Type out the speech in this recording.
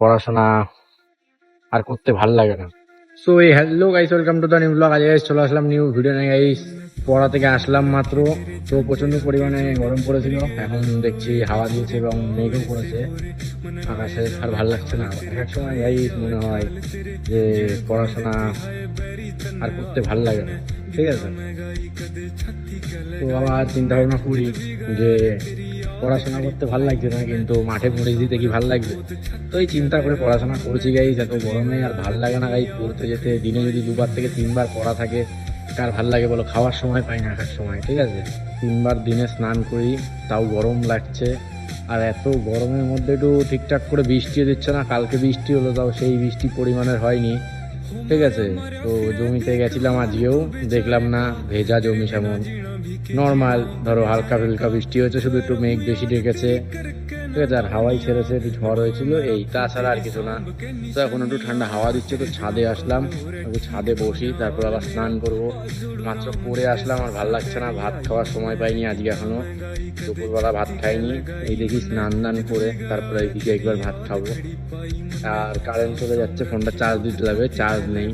পড়াশোনা আর করতে ভাল লাগে না। সো এই hello guys, welcome to the new blog. আজ গাইস চলে আসলাম নিউ ভিডিও নিয়ে গাইস। পড়া থেকে আসলাম মাত্র, তো প্রচন্ড পরিমাণে গরম পড়েছিল। এখন দেখছি হাওয়া দিয়েছে এবং মেঘও পড়েছে আকাশে, আর ভালো লাগছে না। এক সময় গাইস মনে হয় যে পড়াশোনা আর করতে ভাল লাগে না, ঠিক আছে। তো আবার চিন্তা ভাবনা করি যে পড়াশোনা করতে ভালো লাগছে না, কিন্তু মাঠে পড়ে দিতে কি ভালো লাগবে। তো এই চিন্তা করে পড়াশোনা করছি গাইস। এত গরমে আর ভাল লাগে না গাইস পড়তে যেতে। দিনে যদি 2বার থেকে 3বার পড়া থাকে, কার ভাল লাগে বলো? খাওয়ার সময় পাই না এক সময়, ঠিক আছে। 3বার দিনে স্নান করি, তাও গরম লাগছে। আর এত গরমের মধ্যে একটু ঠিকঠাক করে বৃষ্টিও দিচ্ছে না। কালকে বৃষ্টি হলো, তাও সেই বৃষ্টি পরিমাণের হয়নি, ঠিক আছে। তো জমিতে গেছিলাম, আজকেও দেখলাম না ভেজা জমি, সেমন নর্মাল ধরো হালকা হালকা বৃষ্টি হয়েছে, শুধু একটু মেঘ বেশি ডেকেছে, ঠিক আছে। আর হাওয়াই ছেড়েছে, একটু ঝড় হয়েছিল, এই তাছাড়া আর কিছু না। তো এখন একটু ঠান্ডা হাওয়া দিচ্ছে, তো ছাদে আসলাম, একটু ছাদে বসি, তারপর আবার স্নান করব। মাত্র করে আসলাম, আর ভাল লাগছে না। ভাত খাওয়ার সময় পাইনি আজকে এখনো, দুপুরবেলা ভাত খাইনি। এই দেখি স্নান দান করে তারপরে এইদিকে একবার ভাত খাবো। আর কারেন্ট চলে যাচ্ছে, ফোনটা চার্জ দিতে লাগবে, চার্জ নেই।